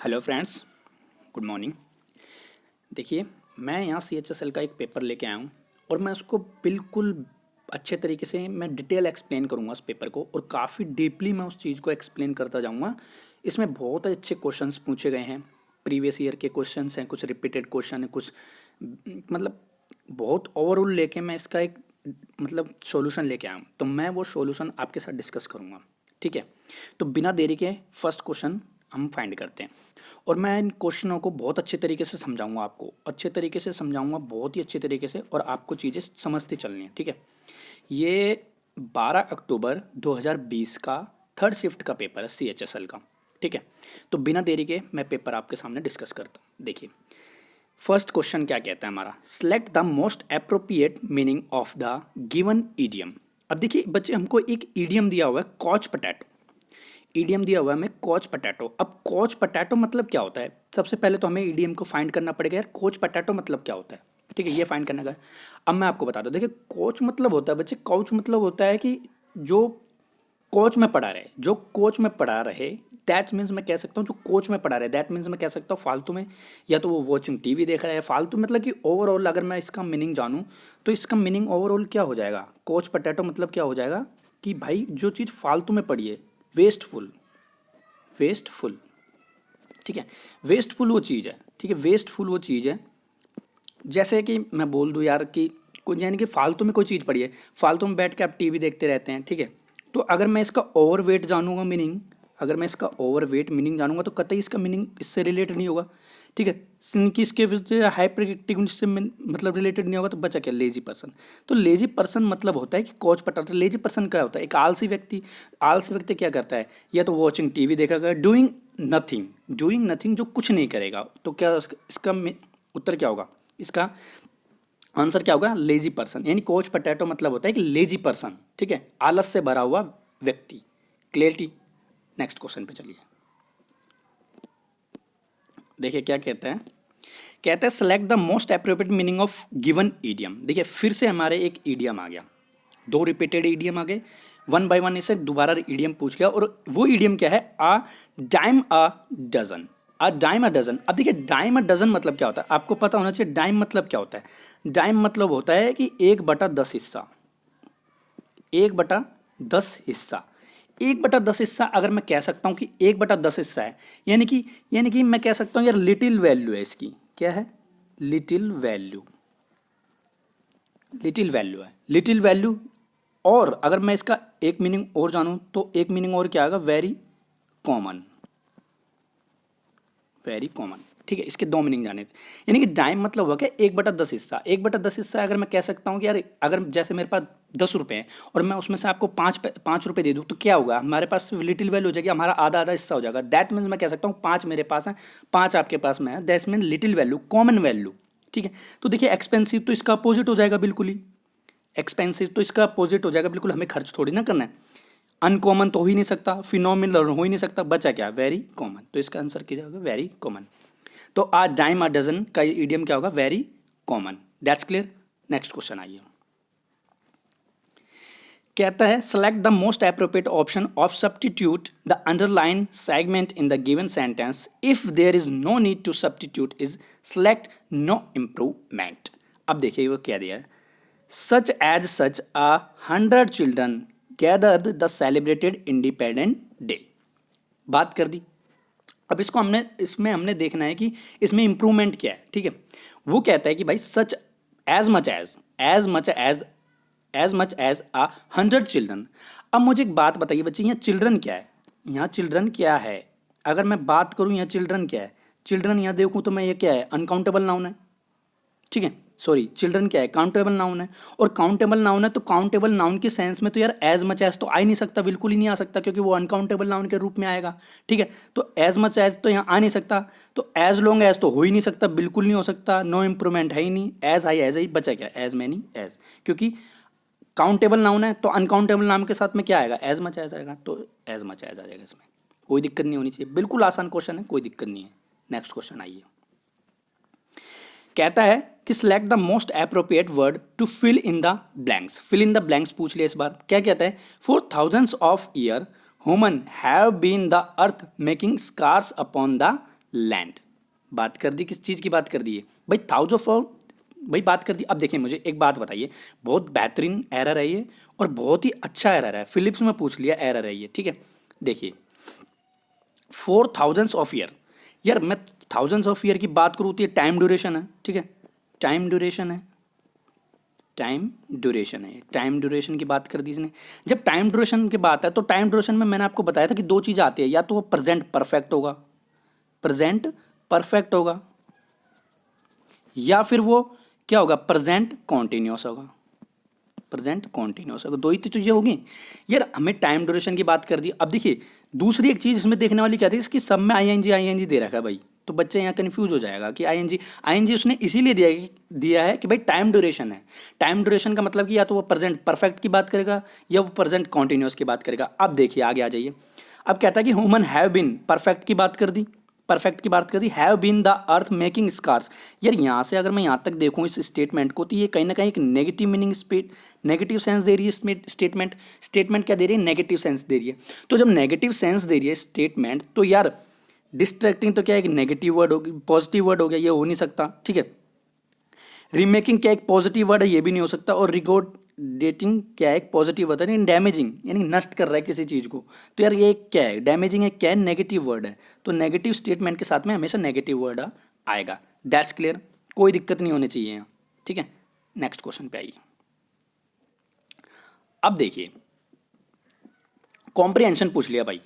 Hello friends, good morning. देखिए, मैं यहाँ CHSL का एक पेपर लेके आया हूँ और मैं उसको बिल्कुल अच्छे तरीके से मैं डिटेल एक्सप्लेन करूँगा उस पेपर को, और काफ़ी डीपली मैं उस चीज़ को एक्सप्लेन करता जाऊँगा। इसमें बहुत अच्छे क्वेश्चंस पूछे गए हैं, प्रीवियस ईयर के क्वेश्चंस हैं, कुछ रिपीटेड क्वेश्चन है, कुछ मतलब बहुत ओवरऑल लेके मैं इसका एक सॉल्यूशन लेके आया हूँ। तो मैं वो सॉल्यूशन आपके साथ डिस्कस करूँगा, ठीक है। तो बिना देरी के फर्स्ट क्वेश्चन हम फाइंड करते हैं, और मैं इन क्वेश्चनों को बहुत अच्छे तरीके से समझाऊंगा, आपको अच्छे तरीके से समझाऊंगा, बहुत ही अच्छे तरीके से, और आपको चीज़ें समझती चलनी है, ठीक है। ये 12 अक्टूबर 2020 का थर्ड शिफ्ट का पेपर है CHSL का, ठीक है। तो बिना देरी के मैं पेपर आपके सामने डिस्कस करता हूँ। देखिए, फर्स्ट क्वेश्चन क्या कहता है हमारा, select the most appropriate meaning of the given idiom. अब देखिए बच्चे, हमको एक ईडियम दिया हुआ है, कॉच पटैटो। ईडीएम दिया हुआ है हमें कॉच पटैटो। अब कॉच पटैटो मतलब क्या होता है, सबसे पहले तो हमें ईडीएम को फाइंड करना पड़ेगा यार, कॉच पटैटो मतलब क्या होता है, ठीक है, ये फाइंड करने का। अब मैं आपको बता दूं, देखिए कोच मतलब होता है बच्चे, कोच मतलब होता है कि जो कोच में पढ़ा रहे, जो कोच में पढ़ा रहे, दैट मीन्स मैं कह सकता हूँ जो कोच में पढ़ा रहे, दैट मीन्स मैं कह सकता हूँ फालतू में, या तो वो वॉचिंग टीवी देख रहा है फालतू, मतलब कि ओवरऑल अगर मैं इसका मीनिंग जानूँ तो इसका मीनिंग ओवरऑल क्या हो जाएगा, कोच पटैटो मतलब क्या हो जाएगा कि भाई जो चीज़ फालतू में पड़ी है, वेस्टफुल, वेस्टफुल, ठीक है। वेस्टफुल वो चीज़ है, ठीक है, वेस्टफुल वो चीज़ है। जैसे कि मैं बोल दूं यार कि कोई, यानी कि फालतू में कोई चीज़ पड़ी है, फालतू में बैठ के आप टीवी देखते रहते हैं, ठीक है। तो अगर मैं इसका ओवरवेट जानूंगा मीनिंग, अगर मैं इसका ओवरवेट मीनिंग जानूंगा तो कतई इसका मीनिंग इससे रिलेटेड नहीं होगा, ठीक है। कि इसके हाइपर एक्टिव से मतलब रिलेटेड नहीं होगा, तो बचा क्या, लेजी पर्सन। तो लेजी पर्सन मतलब होता है कि कोच पटाता। लेजी पर्सन क्या होता है, एक आलसी व्यक्ति। आलसी व्यक्ति क्या करता है, या तो वॉचिंग टीवी देखेगा, डूइंग नथिंग, डूइंग नथिंग, जो कुछ नहीं करेगा। तो क्या इसका उत्तर क्या होगा, इसका आंसर क्या होगा, लेजी पर्सन। यानी कोच पटैटो मतलब होता है कि लेजी पर्सन, ठीक है, आलस से भरा हुआ व्यक्ति। क्लियरिटी। नेक्स्ट क्वेश्चन पे चलिए, देखिए क्या कहता है। कहता है select the most appropriate meaning of given idiom. देखिए फिर से हमारे एक ईडियम आ गया, दो रिपीटेड ईडियम आ गए, वन बाय वन इसे दोबारा ईडियम पूछ गया, और वो ईडियम क्या है, a dime a dozen, a dime a dozen. अब देखिए डाइम अ डजन मतलब क्या होता है, आपको पता होना चाहिए डाइम मतलब क्या होता है। डाइम मतलब होता है कि 1/10 हिस्सा, 1/10 हिस्सा। 1/10 हिस्सा अगर मैं कह सकता हूँ कि 1/10 हिस्सा है, यानी कि मैं कह सकता हूँ यार लिटिल वैल्यू है इसकी, क्या है, लिटिल वैल्यू, लिटिल वैल्यू है, लिटिल वैल्यू। और अगर मैं इसका एक मीनिंग और जानूँ तो एक मीनिंग और क्या आएगा, वेरी कॉमन, वेरी कॉमन, ठीक है। इसके दो मीनिंग जाने थे, यानी कि डाइम मतलब हुआ क्या, 1/10 हिस्सा। 1/10 हिस्सा अगर मैं कह सकता हूँ कि यार अगर जैसे मेरे पास 10 रुपये हैं और मैं उसमें से आपको 5 रुपये दे दूँ, तो क्या होगा, हमारे पास लिटिल वैल्यू हो जाएगी, हमारा आधा आधा हिस्सा हो जाएगा। दैट मीन्स मैं कह सकता हूँ 5 मेरे पास है, 5 आपके पास में है, that's mean little value, common value, ठीक है। तो देखिए एक्सपेंसिव तो इसका अपोजिट हो जाएगा बिल्कुल ही, एक्सपेंसिव तो इसका अपोजिट हो जाएगा बिल्कुल, हमें खर्च थोड़ी ना करना है। अनकॉमन तो हो ही नहीं सकता, फिनोमिनल हो ही नहीं सकता, बचा क्या, वेरी कॉमन। तो इसका आंसर क्या जाएगा, वेरी कॉमन। तो आ डाइम आ डजन का इडियम क्या होगा, very common. That's clear. Next question आइए, कहता है select the most appropriate option of substitute the underline segment in the given sentence if there is no need to substitute is select no improvement. अब देखिए वो क्या दिया है, such as such a 100 children gathered the celebrated independent day। बात कर दी। अब इसको हमने देखना है कि इसमें इंप्रूवमेंट क्या है, ठीक है। वो कहता है कि भाई सच एज मच एज आ 100 चिल्ड्रन। अब मुझे एक बात बताइए बच्चे, यहाँ चिल्ड्रन क्या है, यहाँ चिल्ड्रन क्या है। अगर मैं बात करूँ यहाँ चिल्ड्रन क्या है, चिल्ड्रन यहाँ देखूँ तो मैं ये क्या है, अनकाउंटेबल नाउन है, ठीक है। सॉरी, चिल्ड्रन क्या है, काउंटेबल नाउन है, और काउंटेबल नाउन है तो काउंटेबल नाउन के सेंस में तो यार एज मच एज तो आ ही नहीं सकता, बिल्कुल ही नहीं आ सकता, क्योंकि वो अनकाउंटेबल नाउन के रूप में आएगा, ठीक है। तो एज मच एज तो यहाँ आ नहीं सकता, तो एज लॉन्ग एज तो हो ही नहीं सकता, बिल्कुल नहीं हो सकता, नो इंप्रूवमेंट है ही नहीं, एज ही बचा क्या, एज मैनी एज, क्योंकि काउंटेबल नाउन है तो अनकाउंटेबल नाउन के साथ में क्या आएगा, एज मच एज आएगा, तो एज मच एज आ जाएगा, इसमें कोई दिक्कत नहीं होनी चाहिए, बिल्कुल आसान क्वेश्चन है, कोई दिक्कत नहीं है। नेक्स्ट क्वेश्चन आइए, कहता है कि select the most appropriate word to fill in the blanks. Fill in the blanks पूछ लिया इस बार। क्या कहता है, for thousands of year human have been the earth making scars upon the land. बात कर दी, किस चीज़ की बात कर दी है भाई, थाउजेंड ऑफ, भाई बात कर दी। अब देखिए मुझे एक बात बताइए, बहुत बेहतरीन एरर है ये और बहुत ही अच्छा एरर है, फिलिप्स में पूछ लिया एरर है ये, ठीक है। देखिए 4000 ऑफ ईयर, यार मैं थाउजेंड्स ऑफ ईयर की बात करूँ तो ये टाइम ड्यूरेशन है, ठीक है, टाइम ड्यूरेशन है, टाइम ड्यूरेशन है, टाइम ड्यूरेशन की बात कर दी इसने। जब टाइम ड्यूरेशन की बात है तो टाइम ड्यूरेशन में मैंने आपको बताया था कि दो चीज़ आती है, या तो वो प्रेजेंट परफेक्ट होगा, प्रेजेंट परफेक्ट होगा, या फिर वो क्या होगा, प्रेजेंट कॉन्टिन्यूस होगा, प्रेजेंट कॉन्टिन्यूस होगा, दो ही तो चीज़ें होगी। यार हमें टाइम ड्यूरेशन की बात कर दी। अब देखिए दूसरी एक चीज़ इसमें देखने वाली क्या थी, इसकी सब में आईएनजी दे रखा है भाई, तो बच्चे यहाँ कंफ्यूज हो जाएगा कि आईएनजी उसने इसीलिए दिया है कि भाई टाइम ड्यूरेशन है। टाइम ड्यूरेशन का मतलब कि या तो वो प्रेजेंट परफेक्ट की बात करेगा या वो प्रेजेंट कॉन्टिन्यूस की बात करेगा। अब देखिए आगे आ जाइए, अब कहता है कि ह्यूमन हैव बीन, परफेक्ट की बात कर दी, परफेक्ट की बात कर दी, have been the earth making scars. यार यहाँ से अगर मैं यहाँ तक देखूँ इस स्टेटमेंट को तो ये कहीं ना कहीं एक negative meaning negative sense they रही है स्टेटमेंट। स्टेटमेंट क्या दे रही है, नेगेटिव सेंस दे रही है। तो जब नेगेटिव सेंस दे रही है स्टेटमेंट तो यार डिस्ट्रैक्टिंग तो क्या एक नेगेटिव वर्ड होगी, पॉजिटिव वर्ड हो गया, ये हो नहीं सकता, ठीक है। रीमेकिंग क्या एक पॉजिटिव वर्ड है, ये भी नहीं हो सकता। और रिकॉर्डेटिंग क्या है, एक पॉजिटिव वर्ड है, डैमेजिंग यानी नष्ट कर रहा है किसी चीज़ को। तो यार ये क्या है, डैमेजिंग है, क्या है, नेगेटिव वर्ड है। तो नेगेटिव स्टेटमेंट के साथ में हमेशा नेगेटिव वर्ड आएगा। दैट्स क्लियर, कोई दिक्कत नहीं होनी चाहिए यहाँ, ठीक है। नेक्स्ट क्वेश्चन पे आइए। अब देखिए कॉम्प्रिहेंशन पूछ लिया भाई,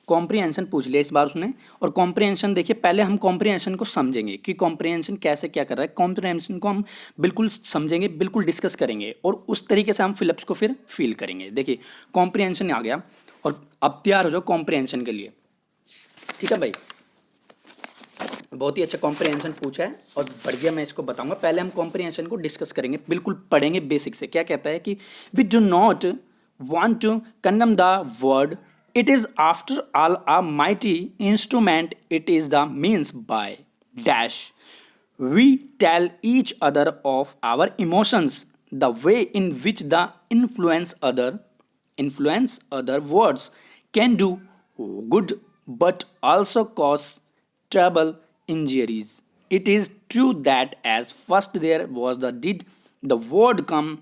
कॉम्प्रिहेंशन पूछ लिया इस बार उसने। और कॉम्प्रिहेंशन देखिए, पहले हम कॉम्प्रिहेंशन को समझेंगे कि कॉम्प्रिहेंशन कैसे क्या कर रहा है। कॉम्प्रिहेंशन को हम बिल्कुल समझेंगे, बिल्कुल डिस्कस करेंगे और उस तरीके से हम फिलिप्स को फिर फील करेंगे। देखिए कॉम्प्रिहेंशन आ गया और अब तैयार हो जाओ कॉम्प्रिहेंशन के लिए, ठीक है भाई। बहुत ही अच्छा कॉम्प्रिहेंशन पूछा है और बढ़िया मैं इसको बताऊंगा। पहले हम कॉम्प्रिहेंशन को डिस्कस करेंगे, बिल्कुल पढ़ेंगे बेसिक से। क्या कहता है कि we do not want to condemn the word, it is after all a mighty instrument, it is the means by dash we tell each other of our emotions, the way in which the influence other words can do good but also cause trouble, injuries. It is true that as first there was the did the word come,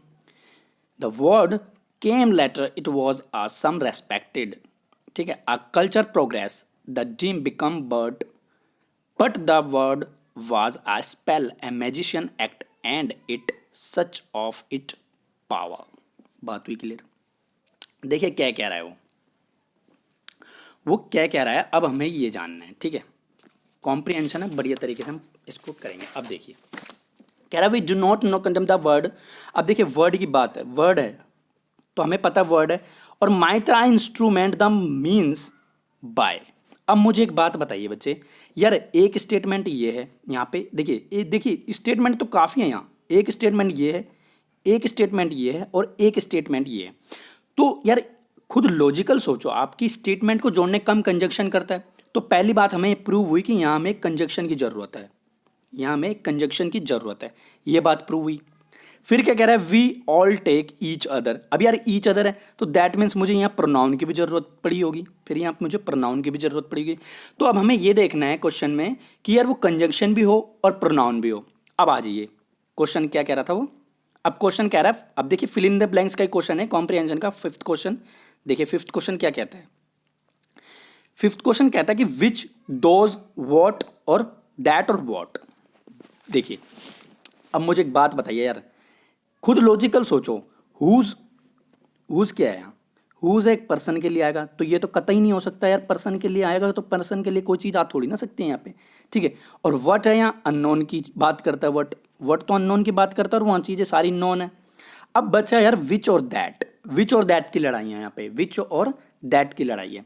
the word came later, it was a some respected, ठीक है, a culture progress, the dream become but the word was a spell, a magician act and it such of it power। बात हुई clear. देखिए क्या कह रहा है वो क्या कह रहा है, अब हमें ये जानना है, ठीक है। कॉम्प्रिहेंशन है, बढ़िया तरीके से हम इसको करेंगे। अब देखिए कह रहा है we do not know condemn the word. अब देखिए वर्ड की बात है, वर्ड है तो हमें पता वर्ड है, और माइट्रा इंस्ट्रूमेंट द मीन्स बाय। अब मुझे एक बात बताइए बच्चे, यार एक स्टेटमेंट ये है यहाँ पे, देखिए स्टेटमेंट तो काफ़ी है यहाँ। एक स्टेटमेंट ये है, एक स्टेटमेंट ये है और एक स्टेटमेंट ये है। तो यार खुद लॉजिकल सोचो, आपकी स्टेटमेंट को जोड़ने कम कंजक्शन करता है। तो पहली बात हमें प्रूव हुई कि यहाँ हमें कंजक्शन की ज़रूरत है, यहाँ हमें कंजक्शन की ज़रूरत है, ये बात प्रूव हुई। फिर क्या कह रहा है, we all take each other. अब यार ईच अदर है तो दैट मीन्स मुझे यहाँ प्रोनाउन की भी ज़रूरत पड़ी होगी, फिर यहाँ मुझे प्रोनाउन की भी ज़रूरत पड़ेगी। तो अब हमें ये देखना है क्वेश्चन में कि यार वो कंजंक्शन भी हो और प्रोनाउन भी हो। अब आ जाइए क्वेश्चन क्या कह रहा था वो। अब क्वेश्चन कह रहा है, अब देखिए फिल इन द ब्लैंक्स का क्वेश्चन है कॉम्प्रिहेंशन का, फिफ्थ क्वेश्चन। देखिए फिफ्थ क्वेश्चन क्या कहता है, फिफ्थ क्वेश्चन कहता है कि विच, दोज, वॉट और दैट और वॉट। देखिए अब मुझे एक बात बताइए यार, खुद लॉजिकल सोचो, हुज क्या है यहाँ, हुज एक पर्सन के लिए आएगा तो ये तो कतई नहीं हो सकता यार, पर्सन के लिए आएगा तो पर्सन के लिए कोई चीज़ आ थोड़ी ना सकती है यहाँ पे, ठीक है। और वट है यहाँ अननोन की बात करता है, वट तो अननोन की बात करता है और वहाँ चीज़ें सारी नोन है। अब बचा यार विच और दैट, विच और दैट की लड़ाई है यहाँ पे, विच और दैट की लड़ाई है।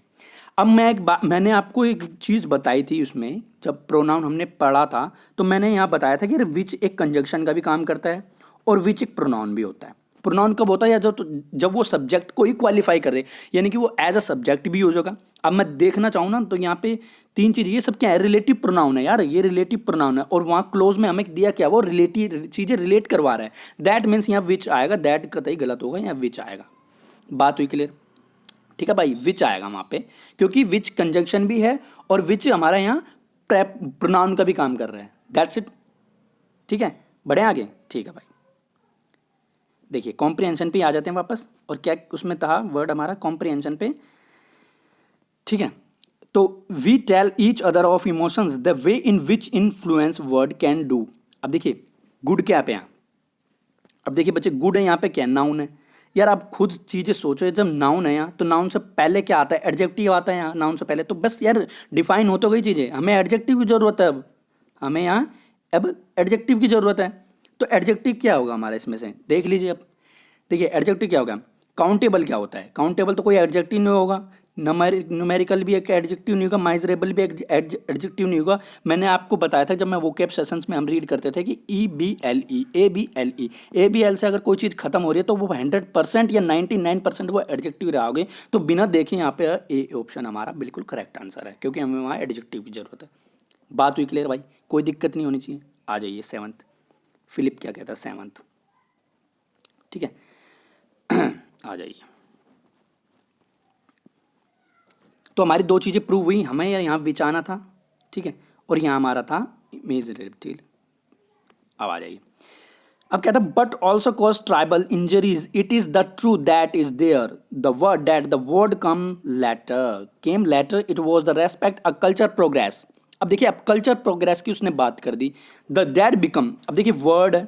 अब मैंने आपको एक चीज़ बताई थी उसमें, जब प्रोनाउन हमने पढ़ा था तो मैंने यहाँ बताया था कि विच एक कंजक्शन का भी काम करता है और विच एक प्रोनाउन भी होता है। प्रोनाउन कब होता है, या जब वो सब्जेक्ट को ही क्वालिफाई कर दे, यानी कि वो एज अ सब्जेक्ट भी यूज होगा। अब मैं देखना चाहूँ ना तो यहाँ पे तीन चीज़, ये सब क्या है, रिलेटिव प्रोनाउन है यार, ये रिलेटिव प्रोनाउन है। और वहाँ क्लोज में हमें दिया क्या, वो रिलेटिव चीज़ें रिलेट करवा रहा है। दैट मीन्स यहाँ विच आएगा, दैट कतई गलत होगा, यहाँ विच आएगा। बात हुई क्लियर, ठीक है भाई, विच आएगा वहाँ पे, क्योंकि विच कंजंक्शन भी है और विच हमारा यहाँ प्रोनाउन का भी काम कर रहा है, दैट्स इट। ठीक है, बढ़े आगे, ठीक है भाई। देखिए कॉम्प्रिहेंशन पे आ जाते हैं वापस, और क्या उसमें था वर्ड हमारा कॉम्प्रिहेंशन पे, ठीक है। तो we tell each other of emotions the way in which influence word can do. अब देखिए गुड क्या पे यहाँ, अब देखिए बच्चे गुड है यहाँ पे क्या, नाउन है। यार आप खुद चीज़ें सोचो, जब नाउन है यहाँ तो नाउन से पहले क्या आता है, एडजेक्टिव आता है यहाँ नाउन से पहले, तो बस यार डिफाइन हो तो गई चीज़ें, हमें एडजेक्टिव की जरूरत है अब, हमें यहाँ अब एडजेक्टिव की जरूरत है। तो एडजेक्टिव क्या होगा हमारा इसमें से, देख लीजिए अब। देखिए एडजेक्टिव क्या होगा, काउंटेबल क्या होता है, काउंटेबल तो कोई एडजेक्टिव नहीं होगा, न्यूमेरिकल भी एक एडजेक्टिव नहीं होगा, माइजरेबल भी एडजेक्टिव नहीं होगा। मैंने आपको बताया था जब मैं वोकैब सेशंस में हम रीड करते थे कि EBLE ABLE ABL से अगर कोई चीज़ खत्म हो रही है तो वो 100% या 99% वो एडजेक्टिव रहोगे। तो बिना देखे यहाँ पे ए ऑप्शन हमारा बिल्कुल करेक्ट आंसर है, क्योंकि हमें वहाँ एडजेक्टिव की जरूरत है। बात हुई क्लियर भाई, कोई दिक्कत नहीं होनी चाहिए। आ जाइए सेवन्थ, फिलिप क्या कहता है सेवन्थ, ठीक है। आ जाइए। तो हमारी दो चीज़ें प्रूव हुई, हमें यहाँ बिचाना था, ठीक है, और यहाँ हमारा था मेजरेटिव। अब आ जाइए, अब कहता है but also cause tribal injuries, it is the true that is there the word came later it was the respect a culture progress. अब देखिए अब कल्चर प्रोग्रेस की उसने बात कर दी, द दैट बिकम, अब देखिए वर्ड है,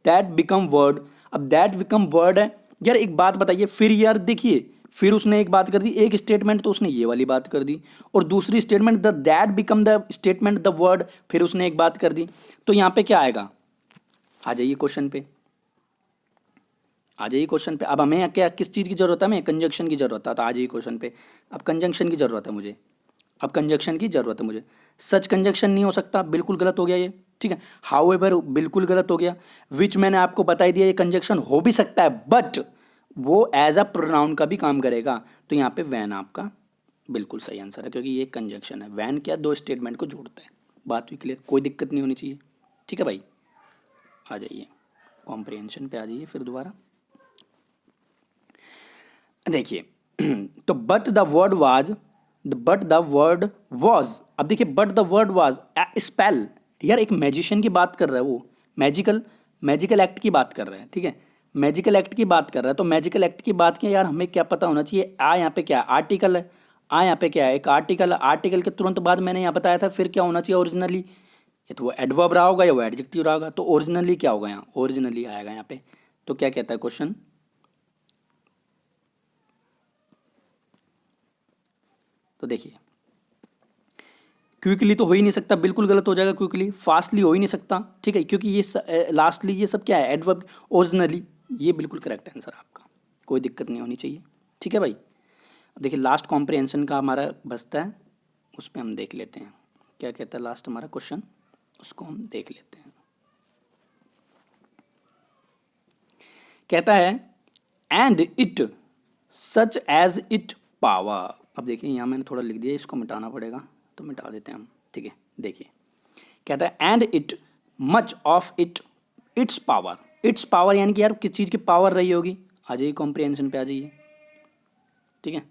दैट बिकम वर्ड, अब दैट बिकम वर्ड है। यार एक बात बताइए फिर, यार देखिए फिर उसने एक बात कर दी, एक स्टेटमेंट तो उसने ये वाली बात कर दी, और दूसरी statement the that become the statement the word, फिर उसने एक बात कर दी। तो यहाँ पे क्या आएगा, आ जाइए क्वेश्चन पे, आ जाइए क्वेश्चन पे। अब हमें क्या किस चीज़ की जरूरत है, हमें कंजंक्शन की जरूरत है, तो आ जाइए क्वेश्चन पे। अब कंजंक्शन की जरूरत है मुझे, अब कंजंक्शन की जरूरत है मुझे। सच कंजंक्शन नहीं हो सकता, बिल्कुल गलत हो गया ये, ठीक है। हाउएवर बिल्कुल गलत हो गया। विच मैंने आपको बता ही दिया ये कंजंक्शन हो भी सकता है, बट वो एज अ प्रोनाउन का भी काम करेगा। तो यहाँ पे वैन आपका बिल्कुल सही आंसर है, क्योंकि ये कंजंक्शन है। वैन क्या, दो स्टेटमेंट को जोड़ता है। बात हुई क्लियर, कोई दिक्कत नहीं होनी चाहिए, ठीक है भाई। आ जाइए कॉम्प्रिहेंशन पे, आ जाइए फिर दोबारा। देखिए तो but the word was, but the word was, अब देखिए but the word was spell, यार एक मैजिशियन की बात कर रहा है, वो मैजिकल एक्ट की बात कर रहा है, ठीक है, मैजिकल एक्ट की बात कर रहा है। तो मैजिकल एक्ट की बात की यार हमें क्या पता होना चाहिए, आ यहाँ पे क्या है, आर्टिकल है, आ यहाँ पे क्या है, एक आर्टिकल है, आर्टिकल के तुरंत बाद मैंने यहाँ बताया था फिर क्या होना चाहिए ओरिजिनली, या तो वो एडवर्ब रहा होगा या वो एडजेक्टिव रहा होगा। तो ओरिजिनली क्या होगा यहाँ, ओरिजिनली आएगा यहाँ पे। तो क्या कहता है क्वेश्चन, तो देखिए क्विकली तो हो ही नहीं सकता, बिल्कुल गलत हो जाएगा, क्विकली फास्टली हो ही नहीं सकता, ठीक है, क्योंकि ये लास्टली ये सब क्या है, एडवर्ब। ओरिजिनली ये बिल्कुल करेक्ट आंसर आपका, कोई दिक्कत नहीं होनी चाहिए, ठीक है भाई। अब देखिए लास्ट कॉम्प्रिहेंशन का हमारा बचता है, उस पर हम देख लेते हैं क्या कहता है लास्ट हमारा क्वेश्चन, उसको हम देख लेते हैं। कहता है and it such as it power. अब देखिए यहाँ मैंने थोड़ा लिख दिया, इसको मिटाना पड़ेगा, तो मिटा देते हैं हम, ठीक है। देखिए कहता है and it much of it it's power, it's power यानी कि यार किस चीज़ की पावर रही होगी। आ जाइए कॉम्प्रिहेंशन पे, आ जाइए, ठीक है।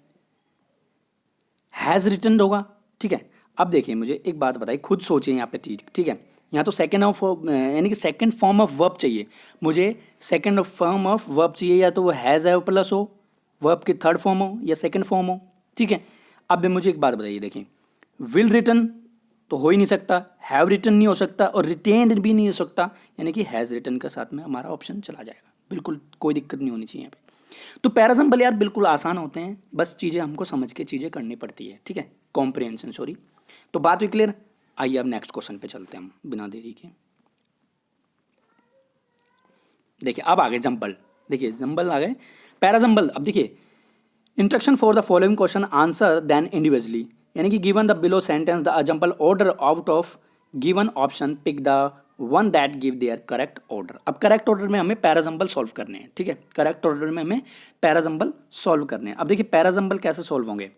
हैज़ रिटन होगा, ठीक है। अब देखिए मुझे एक बात बताइए, खुद सोचिए यहाँ पे चीज, ठीक है। यहाँ तो सेकेंड ऑफ यानी कि सेकेंड फॉर्म ऑफ वर्ब चाहिए मुझे, सेकेंड फॉर्म ऑफ वर्ब चाहिए, या तो वो हैज़ है प्लस हो, वर्ब की थर्ड फॉर्म हो या सेकेंड फॉर्म हो, ठीक है। अब मुझे एक बात बताइए, देखिए विल रिटन तो हो ही नहीं सकता, हैव रिटन नहीं हो सकता, और रिटेन्ड भी नहीं हो सकता, यानी कि हैज़ रिटन के साथ में हमारा ऑप्शन चला जाएगा, बिल्कुल कोई दिक्कत नहीं होनी चाहिए यहाँ पे। तो पैरासिम्बल यार बिल्कुल आसान होते हैं, बस चीज़ें हमको समझ के चीज़ें करनी पड़ती है, ठीक है, कॉम्प्रिहेंशन सॉरी। तो बात हुई क्लियर, आइए अब नेक्स्ट क्वेश्चन पे चलते हैं हम बिना देरी के। देखिए अब आ गए जंबल, देखिए जंबल आ गए, पैराजंबल। अब देखिए instruction for the following question answer then individually, यानी कि given the below sentence the jumble order out of given option pick the one that give their correct order. अब करेक्ट ऑर्डर में हमें parajumble solve करने हैं, ठीक है, correct order में हमें पैराजंबल सॉल्व करने हैं। अब देखिए पैराजंबल कैसे सॉल्व होंगे,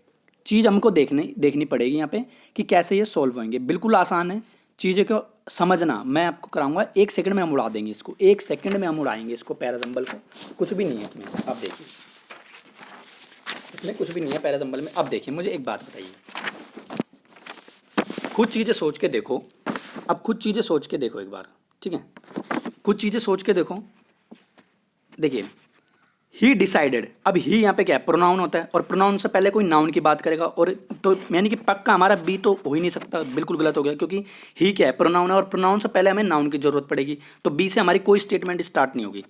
चीज़ हमको देखनी पड़ेगी यहाँ पे कि कैसे ये सॉल्व होंगे। बिल्कुल आसान है, चीज़ें को समझना मैं आपको कराऊंगा, 1 सेकंड में हम उड़ा देंगे इसको, 1 सेकंड में हम उड़ाएंगे इसको, पैराजंबल को, कुछ भी नहीं है इसमें। अब देखिए इसमें कुछ भी नहीं है पैराजंबल में। अब देखिए मुझे एक बात बताइए, खुद चीज़ें सोच के देखो, अब खुद चीज़ें सोच के देखो एक बार, ठीक है, कुछ चीज़ें सोच के देखो। देखिए ही डिसाइडेड, अब ही यहाँ पे क्या है, प्रोनाउन होता है और प्रोनाउन से पहले कोई नाउन की बात करेगा, और तो यानी कि पक्का हमारा बी तो हो ही नहीं सकता, बिल्कुल गलत हो गया, क्योंकि ही क्या है, प्रोनाउन है और प्रोनाउन से पहले हमें नाउन की जरूरत पड़ेगी, तो बी से हमारी कोई स्टेटमेंट स्टार्ट नहीं होगी।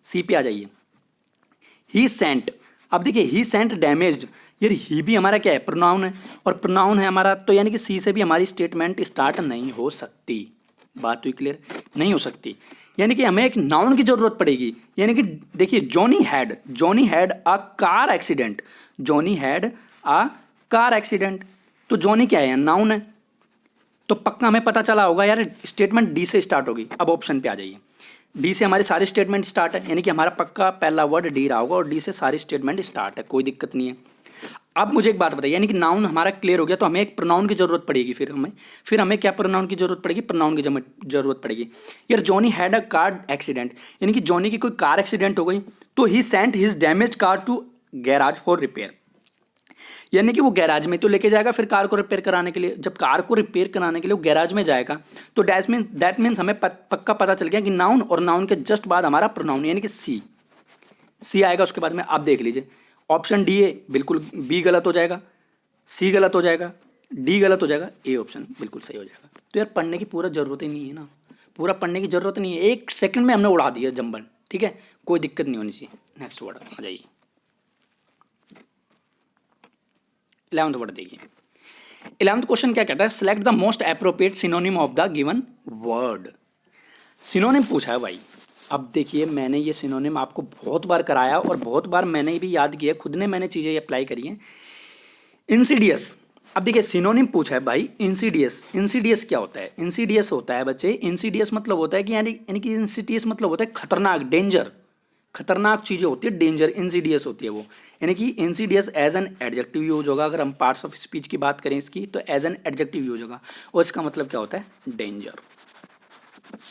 सी पे आ जाइए, ही सेंट, अब देखिए ही सेंट डैमेज्ड, यार ही भी हमारा क्या है, प्रोनाउन है और प्रोनाउन है हमारा, तो यानी कि सी से भी हमारी स्टेटमेंट स्टार्ट नहीं हो सकती। बात हुई क्लियर, नहीं हो सकती, यानी कि हमें एक नाउन की जरूरत पड़ेगी। यानी कि देखिए Johnny had a car accident, Johnny had a car accident, तो जॉनी क्या है, नाउन है, तो पक्का हमें पता चला होगा यार स्टेटमेंट डी से स्टार्ट होगी। अब ऑप्शन पे आ जाइए, डी से हमारे सारे स्टेटमेंट स्टार्ट है, यानी कि हमारा पक्का पहला वर्ड डी रहा होगा और डी से सारी स्टेटमेंट स्टार्ट है, कोई दिक्कत नहीं है। अब मुझे एक बात बताइए, यानी कि नाउन हमारा क्लियर हो गया, तो हमें एक प्रोनाउन की जरूरत पड़ेगी, फिर हमें क्या प्रोनाउन की जरूरत पड़ेगी, प्रोनाउन की जरूरत पड़ेगी। यार Johnny had a car accident, यानी कि जॉनी की कोई कार एक्सीडेंट हो गई, तो he sent his damage car to garage for repair, यानी कि वो गैराज में तो लेके जाएगा फिर कार को रिपेयर कराने के लिए, जब कार को रिपेयर कराने के लिए वो गैराज में जाएगा, तो दैट मीन्स हमें पक्का पता चल गया कि नाउन, और नाउन के जस्ट बाद हमारा प्रोनाउन, यानी कि सी आएगा उसके बाद में। आप देख लीजिए ऑप्शन डी है बिल्कुल, बी गलत हो जाएगा, सी गलत हो जाएगा, डी गलत हो जाएगा, ए ऑप्शन बिल्कुल सही हो जाएगा। तो यार पढ़ने की पूरा जरूरत ही नहीं है ना, पूरा पढ़ने की जरूरत नहीं है, एक सेकंड में हमने उड़ा दिया जंबल, ठीक है, कोई दिक्कत नहीं होनी चाहिए। नेक्स्ट वर्ड आ जाइए, 11th वर्ड देखिए। 11th क्वेश्चन क्या कहता है, select the most appropriate synonym of the given word. Synonym पूछा है भाई। अब देखिए मैंने ये सिनोनिम आपको बहुत बार कराया और बहुत बार मैंने भी याद किया, खुद ने मैंने चीज़ें अप्लाई करी हैं। इंसीडियस, अब देखिए सिनोनिम पूछा है भाई, इंसीडियस क्या होता है, इंसीडियस होता है बच्चे, इंसीडियस मतलब होता है कि यानी कि इंसीडियस मतलब होता है खतरनाक, डेंजर, खतरनाक चीज़ें होती है, डेंजर इंसीडियस होती है वो, यानी कि insidious as an adjective use होगा। अगर हम पार्ट्स ऑफ स्पीच की बात करें इसकी, तो एज एन एडजेक्टिव यूज होगा, और इसका मतलब क्या होता है, डेंजर,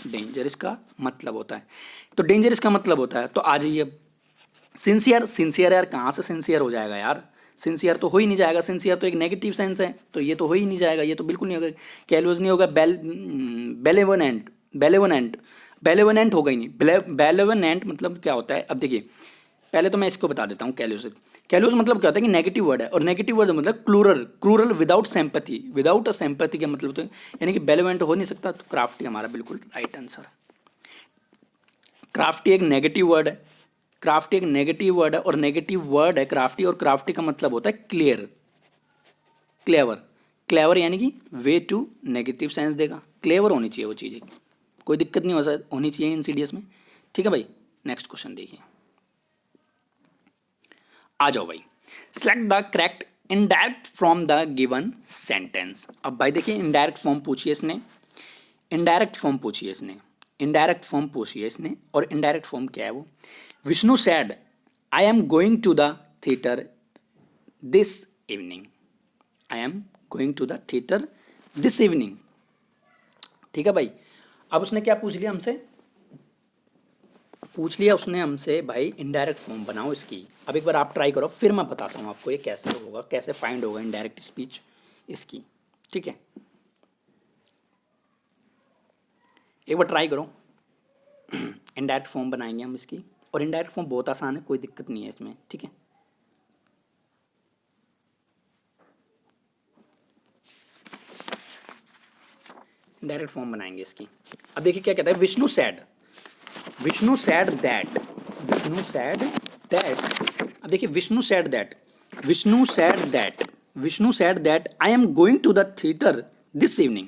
डेंजर इसका मतलब होता है। तो डेंजर इसका मतलब होता है, तो आ जाइए अब सिंसियर यार कहाँ से सिंसियर हो जाएगा यार, सिंसियर तो हो ही नहीं जाएगा, सिंसियर तो एक नेगेटिव सेंस है, तो ये तो हो ही नहीं जाएगा, ये तो बिल्कुल नहीं होगा, कैलुअस नहीं होगा, बेलेवनेंट होगा ही नहीं। बेलेवनेंट मतलब क्या होता है, अब देखिए पहले तो मैं इसको बता देता हूँ। कैलुअस मतलब क्या होता है कि नेगेटिव वर्ड है, और नेगेटिव वर्ड मतलब crural without sympathy, without a sympathy का मतलब तो यानी कि बेलेवेंट हो नहीं सकता, तो क्राफ्टी हमारा बिल्कुल राइट आंसर है। क्राफ्टी एक नेगेटिव वर्ड है, क्राफ्टी एक नेगेटिव वर्ड है, और नेगेटिव वर्ड है क्राफ्टी, और क्राफ्टी का मतलब होता है क्लेवर यानी कि वे टू नेगेटिव सेंस देगा, क्लेवर होनी चाहिए वो चीज़ें, कोई दिक्कत नहीं होनी चाहिए इंसीडियस में, ठीक है भाई। नेक्स्ट क्वेश्चन देखिए, आ जाओ भाई, select the correct indirect from the given sentence. अब भाई देखिए इनडायरेक्ट फॉर्म पूछिए इसने, और इनडायरेक्ट फॉर्म क्या है वो, Vishnu said I am going to the theatre this evening, ठीक है भाई। अब उसने क्या पूछ लिया हमसे, उसने हमसे भाई इनडायरेक्ट फॉर्म बनाओ इसकी। अब एक बार आप ट्राई करो, फिर मैं बताता हूँ आपको ये कैसे होगा, कैसे फाइंड होगा इनडायरेक्ट स्पीच इसकी, ठीक है, एक बार ट्राई करो। इनडायरेक्ट फॉर्म बनाएंगे हम इसकी, और इनडायरेक्ट फॉर्म बहुत आसान है, कोई दिक्कत नहीं है इसमें, ठीक है। इनडायरेक्ट फॉर्म बनाएंगे इसकी। अब देखिए क्या कहता है, विष्णु सैड दैट, अब देखिए Vishnu said that I am going to the theatre this evening.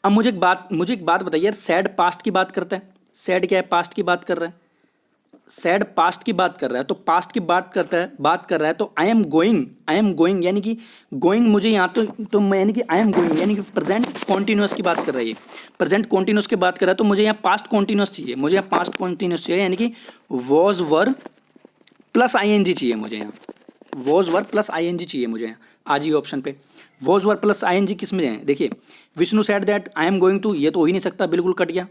अब मुझे एक बात बताइए यार, सैड पास्ट की बात करता है, सैड क्या है, पास्ट की बात कर रहा है, सैड पास्ट की बात कर रहा है, तो पास्ट की बात कर रहा है, तो आई एम गोइंग यानी कि गोइंग मुझे यहाँ तो मैं यानी कि आई एम गोइंग यानी कि प्रेजेंट कॉन्टिन्यूस की बात कर रही है, प्रेजेंट कॉन्टिन्यूस की बात कर रहा है, तो मुझे यहाँ पास्ट कॉन्टिन्यूस चाहिए, यानी कि वॉज वर प्लस ING चाहिए मुझे यहाँ, वॉज वर प्लस ING चाहिए मुझे यहाँ। आज ही ऑप्शन पे वॉज वर प्लस ING किस में है, देखिए Vishnu said that I am going to, ये तो हो ही नहीं सकता, बिल्कुल कट गया।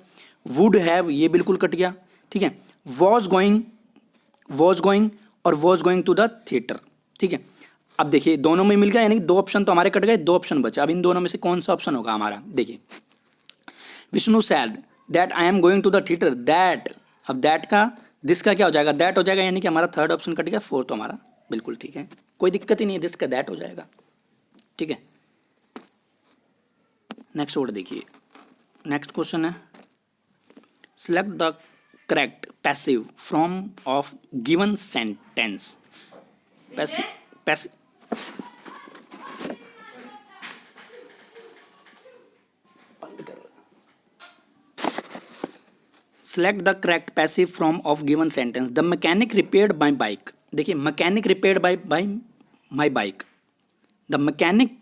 वुड हैव, ये बिल्कुल कट गया, ठीक है। वॉज गोइंग और was going to the theatre, ठीक है। अब देखिए दोनों में मिल गया, यानी कि दो ऑप्शन तो हमारे कट गए, दो ऑप्शन बचे। अब इन दोनों में से कौन सा ऑप्शन होगा हमारा, देखिए Vishnu said that I am going to the theatre, that, अब दैट का दिस का क्या हो जाएगा, दैट हो जाएगा, यानी कि हमारा थर्ड ऑप्शन कट गया, फोर्थ हमारा बिल्कुल ठीक है, कोई दिक्कत ही नहीं है, दिस का दैट हो जाएगा, ठीक है। नेक्स्ट वर्ड देखिए, नेक्स्ट क्वेश्चन है select the correct passive from of given sentence. Passive passive select the correct passive from of given sentence. The mechanic repaired my bike, देखिए mechanic repaired by my bike, the mechanic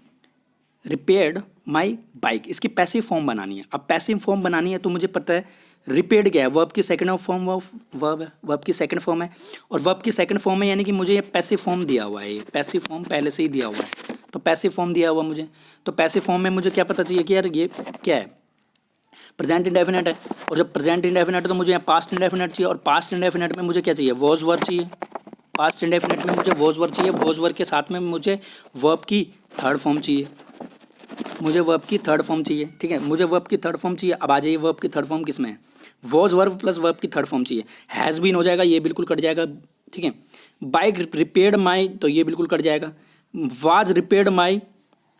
repaired my bike, इसकी passive form बनानी है। अब passive form बनानी है तो मुझे पता है रिपेयर्ड क्या है, वर्ब की सेकंड फॉर्म ऑफ वर्ब है, वर्ब की सेकंड फॉर्म है, और वर्ब की सेकंड फॉर्म है, यानी कि मुझे ये पैसिव फॉर्म दिया हुआ है, ये पैसिव फॉर्म पहले से ही दिया हुआ है, तो पैसिव फॉर्म दिया हुआ मुझे, तो पैसिव फॉर्म में मुझे क्या पता चाहिए कि यार ये क्या है, प्रेजेंट इंडेफिनेट है, और जब प्रेजेंट इंडेफिनेट है तो मुझे यहाँ पास्ट इंडेफिनेट चाहिए, और पास्ट इंडेफिनेट में मुझे क्या चाहिए, वॉज वर्ब चाहिए, पास्ट इंडेफिनेट में मुझे वॉज वर्ब चाहिए, वॉज वर्ब के साथ में मुझे वर्ब की थर्ड फॉर्म चाहिए, मुझे वर्ब की थर्ड फॉर्म चाहिए, ठीक है, मुझे वर्ब की थर्ड फॉर्म चाहिए। अब आ जाइए वर्ब की थर्ड फॉर्म किस में है, वॉज वर्ब प्लस वर्ब की थर्ड फॉर्म चाहिए, हैज़ बीन हो जाएगा, ये बिल्कुल कट जाएगा, ठीक है, बाइक रिपेयर्ड माई, तो ये बिल्कुल कट जाएगा, वाज रिपेयर्ड माई,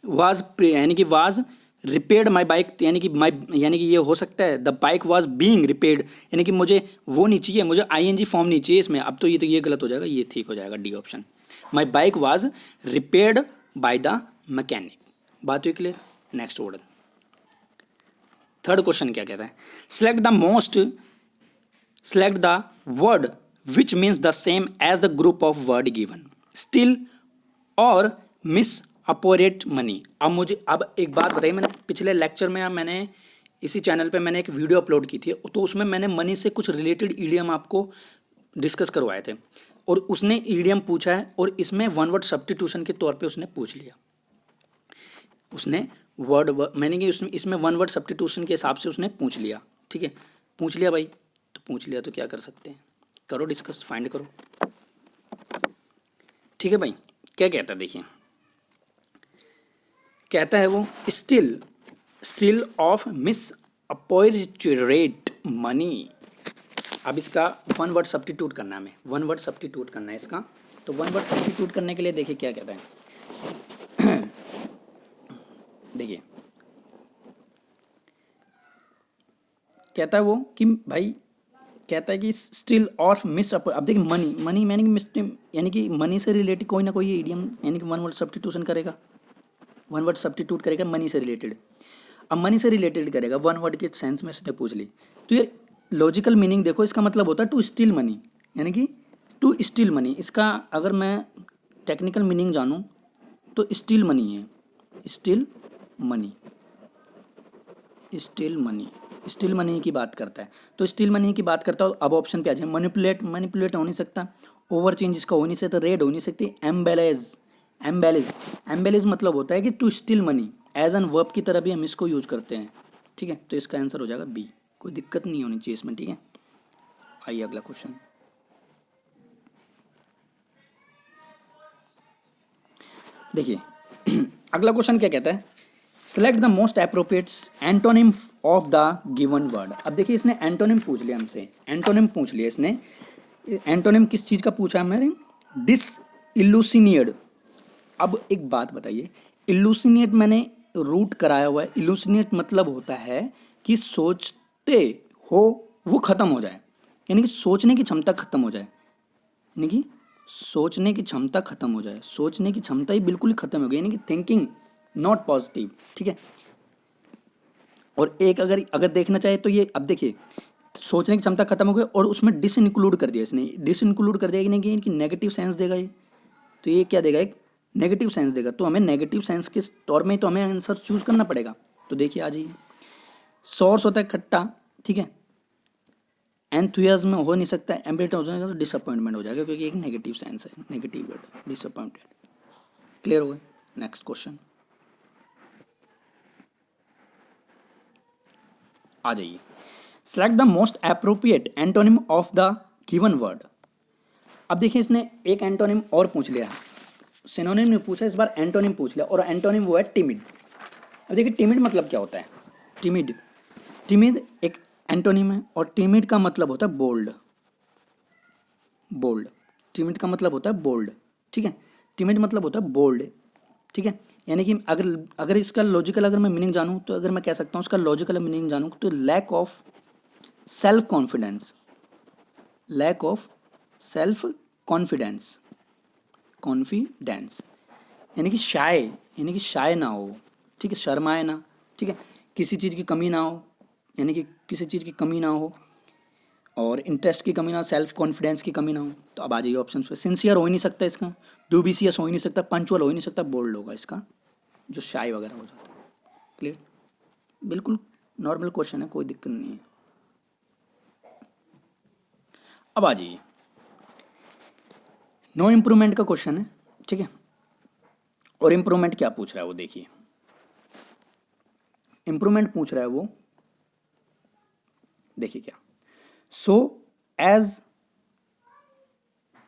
वाज यानी कि वाज रिपेयर्ड माई बाइक, यानी कि माई, यानी कि ये हो सकता है the bike was being repaired, यानी कि मुझे वो नहीं चाहिए, मुझे आईएनजी फॉर्म नहीं चाहिए इसमें, अब तो ये गलत हो जाएगा, ये ठीक हो जाएगा, D option, my bike was repaired by the mechanic. बात हुई clear. Next word, third question क्या कहता है, select the word which means the same as the group of word given, still और मिस अपोरेट मनी। अब एक बात बताइए, मैंने पिछले लेक्चर में मैंने इसी चैनल पे मैंने एक वीडियो अपलोड की थी, तो उसमें मैंने मनी से कुछ रिलेटेड ईडियम आपको डिस्कस करवाए थे, और उसने ईडियम पूछा है, और इसमें वन वर्ड सब्स्टिट्यूशन के तौर पे उसने पूछ लिया, उसने वर्ड मैंने कि इसमें वन वर्ड सब्स्टिट्यूशन के हिसाब से उसने पूछ लिया, ठीक है, पूछ लिया भाई, तो पूछ लिया तो क्या कर सकते हैं, करो डिस्कस, फाइंड करो, ठीक है भाई। क्या कहता है देखिए, कहता है वो स्टिल ऑफ मिस अपॉर्चुनेट मनी। अब इसका वन वर्ड सब्स्टिट्यूट करना है, हमें वन वर्ड सब्स्टिट्यूट करना है इसका, तो वन वर्ड सब्स्टिट्यूट करने के लिए देखिए क्या कहता है देखिए कहता है वो कि भाई, कहता है कि स्टिल और मिस, अब देखिए मनी यानी कि मनी से रिलेटेड कोई ना कोई इडियम, यानी कि वन वर्ड सब्स्टिट्यूशन करेगा, वन वर्ड सब्स्टिट्यूट करेगा मनी से रिलेटेड। अब मनी से रिलेटेड करेगा, वन वर्ड के सेंस में उसने पूछ ली, तो ये लॉजिकल मीनिंग देखो, इसका मतलब होता है टू स्टील मनी, यानी कि टू स्टील मनी, इसका अगर मैं टेक्निकल मीनिंग जानूँ तो स्टील मनी है, स्टील मनी, स्टील मनी की बात करता है, तो स्टील मनी की बात करता हूँ। अब ऑप्शन पे आ जाए, मैनिपुलेट हो नहीं सकता, ओवर चेंज इसका हो नहीं सकता, रेड हो नहीं सकती, एम्बेलेज मतलब होता है कि to steal money, as an verb की तरह भी हम इसको यूज करते हैं, ठीक है, तो इसका आंसर हो जाएगा बी, कोई दिक्कत नहीं होनी चाहिए इसमें, ठीक है। आइए अगला क्वेश्चन, देखिए अगला क्वेश्चन क्या कहता है, select the most appropriate antonym of the given word. अब देखिए इसने एंटोनिम पूछ लिया हमसे, एंटोनिम पूछ लिया इसने, एंटोनिम किस चीज़ का पूछा है मेरे, डिसइल्यूसिनेट। अब एक बात बताइए, इल्यूसिनेट मैंने रूट कराया हुआ है, इल्यूसिनेट मतलब होता है कि सोचते हो वो ख़त्म हो जाए, यानी कि सोचने की क्षमता ख़त्म हो जाए, यानी कि सोचने की क्षमता ख़त्म हो जाए, सोचने की क्षमता ही बिल्कुल ही ख़त्म हो गई, यानी कि थिंकिंग नॉट पॉजिटिव, ठीक है। और एक अगर देखना चाहे तो ये, अब देखिए सोचने की क्षमता खत्म हो गई और उसमें डिस इंक्लूड कर दिया इसने, डिस इंक्लूड कर दिया कि नहीं कि नेगेटिव सेंस देगा ये, तो ये क्या देगा, एक नेगेटिव सेंस देगा, तो हमें नेगेटिव सेंस के तौर में तो हमें आंसर चूज करना पड़ेगा। तो देखिए आ जाइए, सोर्स होता है खट्टा, ठीक है, एंथुसियाज्म हो नहीं सकता, एम्बिट हो जाएगा तो डिसअपॉइंटमेंट हो जाएगा, क्योंकि एक नेगेटिव सेंस है, नेगेटिव वर्ड डिसअपॉइंटेड। क्लियर हो गए। नेक्स्ट क्वेश्चन आ जाइए, select the most appropriate antonym of the given word. अब देखिए इसने एक एंटोनिम और पूछ लिया, सिनोनिम नहीं पूछा, इस बार एंटोनिम पूछ लिया, और एंटोनिम वो है टिमिड। अब देखिए टिमिड मतलब क्या होता है। टिमिड, टिमिड एक एंटोनिम है, और टिमिड का मतलब होता है बोल्ड। बोल्ड, टिमिड का मतलब होता है बोल्ड, ठीक है। टिमिड मतलब होता है बोल्ड, ठीक है। यानी कि अगर अगर इसका लॉजिकल अगर मैं मीनिंग जानूँ, तो अगर मैं कह सकता हूँ इसका लॉजिकल मीनिंग जानूँ, तो lack of self confidence, lack of self confidence, confidence, यानी कि शाय, यानी कि शाय ना हो, ठीक है, शर्माए ना, ठीक है, किसी चीज़ की कमी ना हो, यानी कि किसी चीज़ की कमी ना हो, और इंटरेस्ट की कमी ना हो, सेल्फ कॉन्फिडेंस की कमी ना हो। तो अब आ जाइए ऑप्शन पे, सिंसियर हो ही नहीं सकता इसका, डूबिशियस हो ही नहीं सकता, पंचुअल हो ही नहीं सकता, बोल्ड होगा इसका जो शाय वगैरह हो जाता है। क्लियर, बिल्कुल नॉर्मल क्वेश्चन है, कोई दिक्कत नहीं है। अब आ जाइए, नो इम्प्रूवमेंट का क्वेश्चन है, ठीक है। और इम्प्रूवमेंट क्या पूछ रहा है वो देखिए, इम्प्रूवमेंट पूछ रहा है वो, देखिए क्या, so as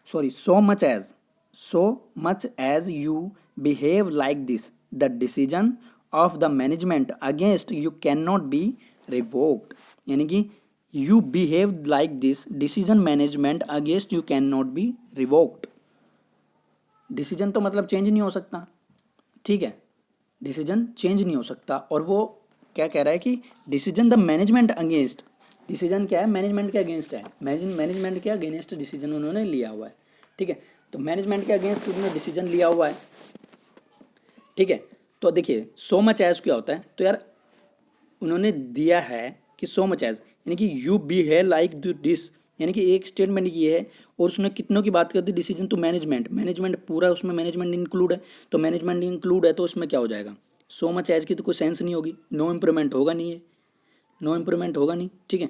sorry so much as you behave like this, the decision of the management against you cannot be revoked, यानी कि you behave like this decision management against you cannot be revoked। Decision तो मतलब change नहीं हो सकता, ठीक है, decision change नहीं हो सकता, और वो क्या कह रहा है कि decision the management against, decision क्या है, मैनेजमेंट के अगेंस्ट है, मैनेजमेंट के अगेंस्ट डिसीजन उन्होंने लिया हुआ है, ठीक है। तो मैनेजमेंट के अगेंस्ट उन्होंने डिसीजन लिया हुआ है, ठीक है। तो देखिए सो मच एज क्या होता है, तो यार उन्होंने दिया है कि सो मच एज, यानी कि यू बी है लाइक दिस, यानी कि एक स्टेटमेंट ये है, और उसने कितनों की बात कर दी, डिसीजन टू मैनेजमेंट, मैनेजमेंट पूरा उसमें मैनेजमेंट इंक्लूड है, तो मैनेजमेंट इंक्लूड है तो उसमें क्या हो जाएगा, सो मच एज की तो कोई सेंस नहीं होगी, नो इम्प्रूवमेंट होगा नहीं है, नो इम्प्रूवमेंट होगा नहीं, ठीक है।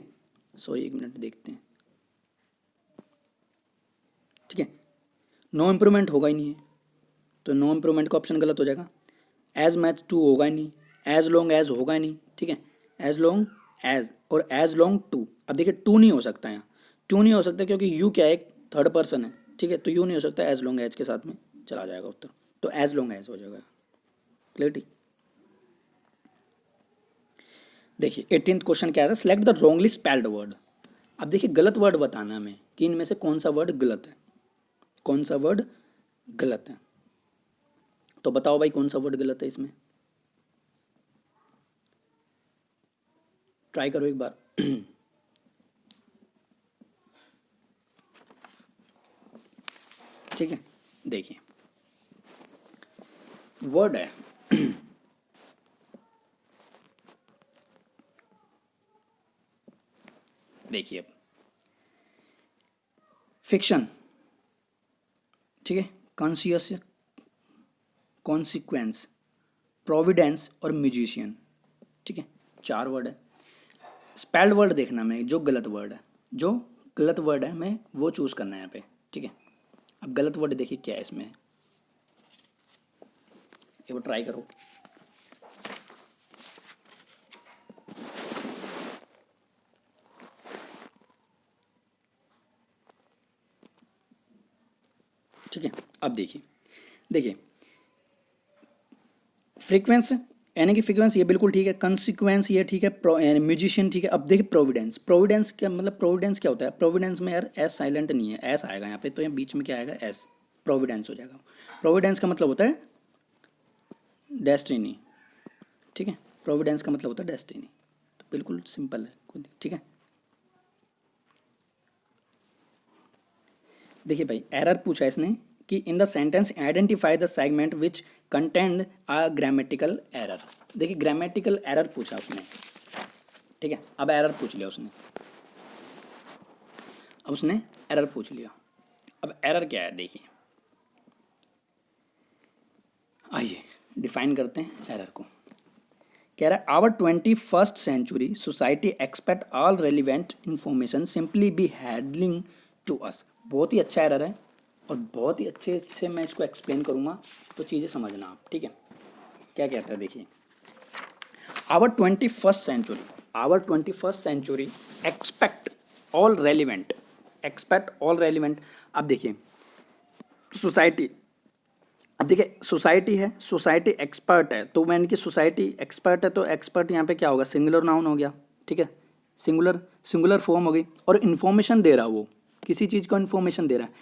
सॉरी एक मिनट देखते हैं, ठीक है, नो इम्प्रूवमेंट होगा ही नहीं है, तो नो इम्प्रूवमेंट का ऑप्शन गलत हो जाएगा। एज मैच टू होगा ही नहीं, एज लॉन्ग एज होगा ही नहीं, ठीक है, एज लॉन्ग एज और एज लॉन्ग टू। अब देखिए टू नहीं हो सकता यहाँ, टू नहीं हो सकता क्योंकि यू क्या है, एक थर्ड पर्सन है, ठीक है, तो यू नहीं हो सकता, एज लॉन्ग एज के साथ में चला जाएगा उत्तर, तो एज लॉन्ग एज हो जाएगा। क्लियरिटी। देखिए 18th क्वेश्चन क्या है, select the wrongly spelled word. अब देखिए गलत वर्ड बताना हमें कि इनमें से कौन सा वर्ड गलत है, कौन सा वर्ड गलत है, तो बताओ भाई कौन सा वर्ड गलत है इसमें, ट्राई करो एक बार। ठीक है, देखिए वर्ड है देखिए फिक्शन, ठीक है, कॉन्सियस, कॉन्सिक्वेंस, प्रोविडेंस और म्यूजिशियन, ठीक है, चार वर्ड है। स्पेल्ड वर्ड देखना मैं, जो गलत वर्ड है, जो गलत वर्ड है मैं वो चूज करना है यहाँ पे, ठीक है। अब गलत वर्ड देखिए क्या है इसमें, एक बार ट्राई करो। ठीक है, अब देखिए, देखिए फ्रीक्वेंस, यानी कि फ्रीक्वेंस ये बिल्कुल ठीक है, कंसिक्वेंस ये ठीक है, म्यूजिशियन ठीक है। अब देखिए प्रोविडेंस, प्रोविडेंस क्या मतलब, प्रोविडेंस क्या होता है, प्रोविडेंस में यार एस साइलेंट नहीं है, एस आएगा यहाँ पे, तो यहाँ बीच में क्या आएगा, एस, प्रोविडेंस हो जाएगा। प्रोविडेंस का मतलब होता है डेस्टिनी, ठीक है, प्रोविडेंस का मतलब होता है डेस्टिनी, तो बिल्कुल सिंपल है, ठीक है। देखिए भाई एरर पूछा इसने कि in the sentence identify the segment which content a grammatical error. देखिए ग्रामेटिकल एरर पूछा उसने, ठीक है, अब एरर पूछ लिया उसने, अब उसने एरर पूछ लिया। अब एरर क्या है देखिए, आइए डिफाइन करते हैं एरर को। कह रहा है our 21st century society expect all relevant information simply be handling to us. बहुत ही अच्छा एरर है, और बहुत ही अच्छे से मैं इसको एक्सप्लेन करूँगा, तो चीज़ें समझना आप, ठीक है। क्या कहता है देखिए, our 21st century, our 21st century expect all relevant, expect all relevant. अब देखिए सोसाइटी, अब देखिए सोसाइटी है, सोसाइटी एक्सपर्ट है, तो मैंने कि सोसाइटी एक्सपर्ट है तो एक्सपर्ट यहाँ पे क्या होगा, सिंगुलर नाउन हो गया, ठीक है, सिंगुलर सिंगुलर फॉर्म हो गई। और इन्फॉर्मेशन दे रहा है, वो किसी चीज़ को इन्फॉर्मेशन दे रहा है,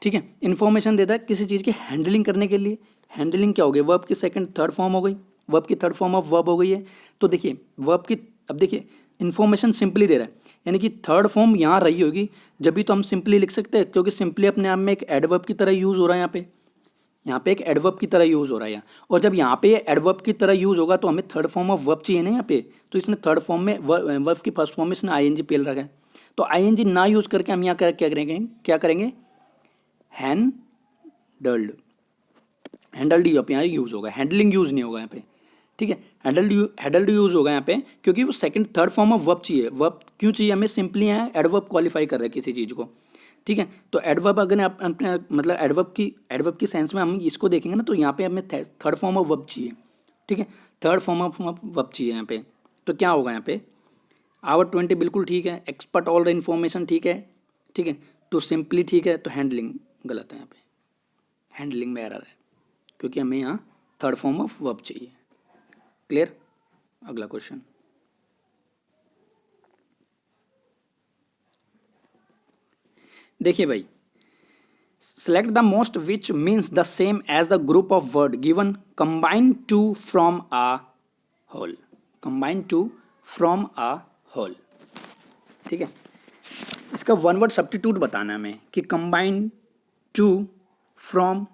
ठीक है, इन्फॉर्मेशन देता है किसी चीज़ की हैंडलिंग करने के लिए। हैंडलिंग क्या हो गई, वर्ब की सेकंड थर्ड फॉर्म हो गई, वर्ब की थर्ड फॉर्म ऑफ वर्ब हो गई है। तो देखिए वर्ब की, अब देखिए इन्फॉर्मेशन सिंपली दे रहा है, यानी कि थर्ड फॉर्म यहाँ रही होगी, जब भी तो हम सिंपली लिख सकते हैं, क्योंकि सिंपली अपने आप में एक एडवर्ब की तरह यूज़ हो रहा है यहाँ पे, यहाँ पे एक एडवर्ब की तरह यूज़ हो रहा है यहाँ। और जब यहाँ पे एडवर्ब की तरह यूज़ होगा तो हमें थर्ड फॉर्म ऑफ वर्ब चाहिए ना यहाँ पे, तो इसने थर्ड फॉर्म में वर्ब की फर्स्ट फॉर्म में इसने आईएनजी पेल रखा है। तो आईएनजी ना यूज़ करके हम यहाँ क्या करेंगे, क्या करेंगे, हैंडल्ड, हैंडल्ड यहाँ यूज़ होगा, हैंडलिंग यूज़ नहीं होगा यहाँ पे, ठीक है, हैंडल्ड यूज़ होगा यहाँ पे, क्योंकि वो second third form of verb चाहिए। वर्ब क्यों चाहिए हमें, सिंपली यहाँ एडवर्ब क्वालिफाई कर रहे हैं किसी चीज़ को, ठीक है। तो एडवर्ब अगर अपने मतलब एडवर्ब की सेंस में हम इसको देखेंगे ना, तो यहाँ पे हमें थर्ड फॉर्म ऑफ वर्ब चाहिए, ठीक है, थर्ड फॉर्म ऑफ वर्ब चाहिए यहाँ पे। तो क्या होगा यहाँ पे, आवर 20 बिल्कुल ठीक है, एक्सपर्ट ऑल द इन्फॉर्मेशन ठीक है, ठीक है, तो सिंपली ठीक है, तो हैंडलिंग गलत है यहाँ पे, हैंडलिंग में एरर है, क्योंकि हमें यहाँ थर्ड फॉर्म ऑफ वर्ब चाहिए। क्लियर। अगला क्वेश्चन, देखिए भाई, select the most which means the same as the group of word given, combine two from a whole, combine two from a whole, ठीक है। इसका वन वर्ड सब्स्टिट्यूट बताना है हमें कि combine to from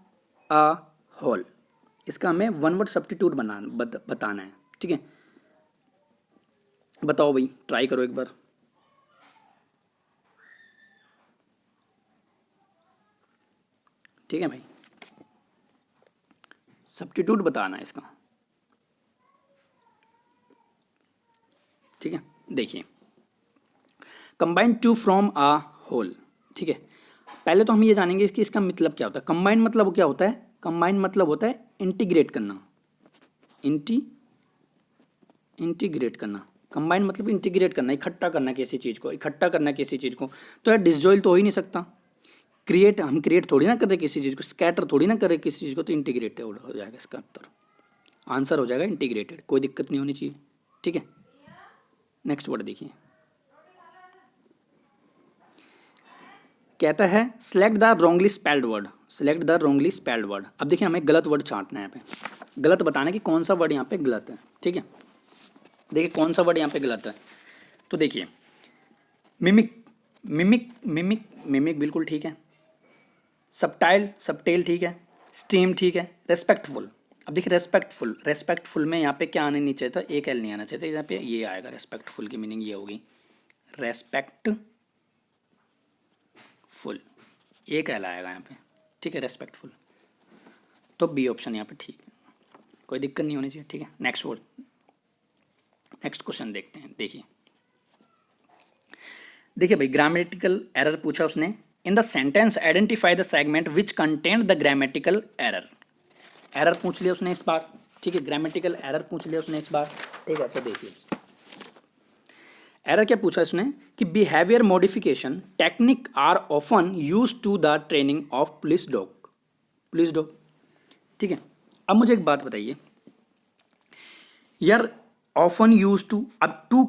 a whole, इसका हमें one word substitute बताना है, ठीक है। बताओ भाई, ट्राई करो एक बार। ठीक है भाई, सब्स्टिट्यूट बताना है इसका, ठीक है। देखिए combine to from a whole, ठीक है। पहले तो हम ये जानेंगे कि इसका मतलब क्या होता है। कंबाइन मतलब क्या होता है, कंबाइन मतलब होता है इंटीग्रेट करना, इंटीग्रेट करना। कंबाइन मतलब इंटीग्रेट करना, इकट्ठा करना किसी चीज़ को, इकट्ठा करना किसी चीज़ को। तो यार डिसजॉइल तो हो ही नहीं सकता, क्रिएट हम क्रिएट थोड़ी ना कर रहे किसी चीज़ को, स्कैटर थोड़ी ना कर रहे किसी चीज़ को, तो इंटीग्रेटेड हो जाएगा इसका उत्तर, आंसर हो जाएगा इंटीग्रेटेड, कोई दिक्कत नहीं होनी चाहिए, ठीक है। नेक्स्ट वर्ड देखिए, कहता है select the wrongly spelled word, select the wrongly spelled word. अब देखिए हमें गलत वर्ड छांटना है यहाँ पे, गलत बताना है कि कौन सा वर्ड यहाँ पे गलत है, ठीक है। देखिए कौन सा वर्ड यहाँ पे गलत है, तो देखिए मिमिक, मिमिक बिल्कुल ठीक है, सबटाइल सबटेल ठीक है, स्टीम ठीक है, रेस्पेक्टफुल। अब देखिए रेस्पेक्टफुल, रेस्पेक्टफुल में यहाँ पे क्या आने नहीं चाहिए था, एक एल नहीं आना चाहिए था, यहाँ पे ये आएगा, रेस्पेक्टफुल की मीनिंग ये होगी, रेस्पेक्टफुल, एक एल आएगा यहाँ पे, ठीक है, रेस्पेक्टफुल। तो बी ऑप्शन यहाँ पे ठीक है, कोई दिक्कत नहीं होनी चाहिए, ठीक है। नेक्स्ट वर्ड, नेक्स्ट क्वेश्चन देखते हैं। देखिए देखिए भाई, ग्रामेटिकल एरर पूछा उसने, in the sentence identify the segment which contain the grammatical error. Error पूछ लिया उसने इस बार, ठीक है, ग्रामेटिकल एरर पूछ लिया उसने इस बार, ठीक है। अच्छा देखिए एरर क्या पूछा इसने कि behaviour modification technique are often use to the training of police dog, police dog, ठीक है। अब मुझे एक बात बताइए यार, ऑफन यूज टू, अब टू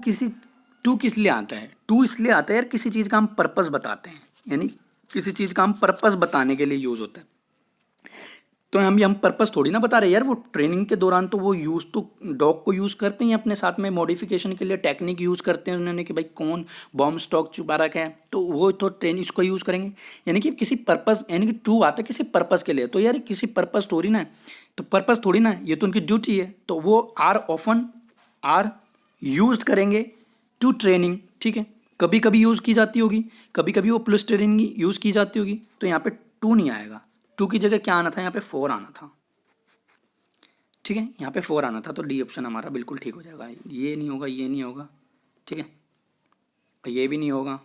किस लिए आता है, टू इसलिए आता है यार किसी चीज़ का हम पर्पस बताते हैं, यानी किसी चीज़ का हम पर्पस बताने के लिए यूज़ होता है। तो हम पर्पस थोड़ी ना बता रहे यार, वो ट्रेनिंग के दौरान तो वो यूज़ तो डॉग को यूज़ करते हैं अपने साथ में मॉडिफिकेशन के लिए, टेक्निक यूज़ करते हैं उन्होंने कि भाई कौन बॉम्ब स्टॉक छुपा रखा है, तो वो तो ट्रेन इसको यूज़ करेंगे, यानी कि किसी पर्पस, यानी कि टू आता है किसी पर्पस के लिए। तो यार किसी पर्पस थोड़ी ना है, तो पर्पस थोड़ी ना है, ये तो उनकी ड्यूटी है, तो वो आर ऑफन आर यूज करेंगे टू ट्रेनिंग, ठीक है। कभी कभी यूज़ की जाती होगी, कभी कभी वो पुलिस ट्रेनिंग यूज़ की जाती होगी, तो यहाँ पे टू नहीं आएगा, टू की जगह क्या आना था, यहाँ पे फोर आना था, ठीक है, यहाँ पे फोर आना था। तो डी ऑप्शन हमारा बिल्कुल ठीक हो जाएगा, ये नहीं होगा, ये नहीं होगा, ठीक है, ये भी नहीं होगा,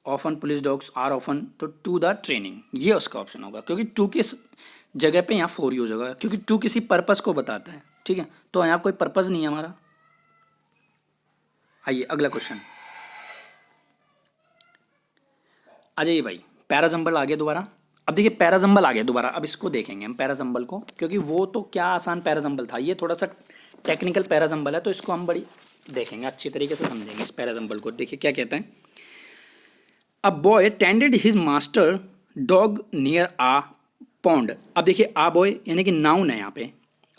often police dogs are often, तो टू द ट्रेनिंग ये उसका ऑप्शन होगा, क्योंकि टू की जगह पे यहाँ फोर यूज होगा, क्योंकि टू किसी पर्पस को बताता है, ठीक है। तो यहाँ कोई पर्पस नहीं है हमारा। आइए अगला क्वेश्चन, आ जाइए भाई, पैराजम्बल आ गया दोबारा। अब देखिए पैराजम्बल आ गया दोबारा, अब इसको देखेंगे हम पैराजम्बल को, क्योंकि वो तो क्या आसान पैराजम्बल था, ये थोड़ा सा टेक्निकल पैराजम्बल है, तो इसको हम बड़ी देखेंगे, अच्छी तरीके से समझेंगे इस पैराजम्बल को। देखिए क्या कहते हैं, a boy tended his master dog near a pond. अब देखिए आ बॉय यानी कि नाउन है यहाँ पे,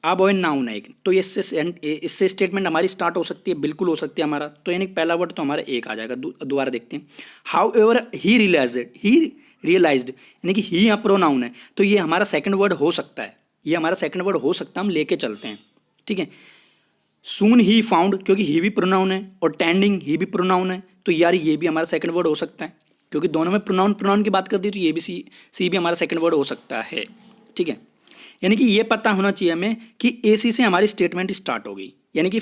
आ बॉय नाउन है एक, तो इससे स्टेटमेंट हमारी स्टार्ट हो सकती है, बिल्कुल हो सकती है हमारा, तो यानी कि पहला वर्ड तो हमारा एक आ जाएगा। दोबारा देखते हैं, हाउ एवर ही रियलाइज्ड यानी कि ही यहाँ प्रोनाउन है, तो ये हमारा सेकंड वर्ड हो सकता है, ये हमारा सेकंड वर्ड हो सकता है, हम लेके चलते हैं, ठीक है। सून ही फाउंड, क्योंकि ही भी प्रोनाउन है, और टेंडिंग ही भी प्रोनाउन है, तो यार ये भी हमारा सेकंड वर्ड हो सकता है, क्योंकि दोनों में प्रोनाउन प्रोनाउन की बात करती है, तो ये भी सी भी हमारा सेकंड वर्ड हो सकता है, ठीक है। यानी कि ये पता होना चाहिए हमें कि ए सी से हमारी स्टेटमेंट स्टार्ट होगी, यानी कि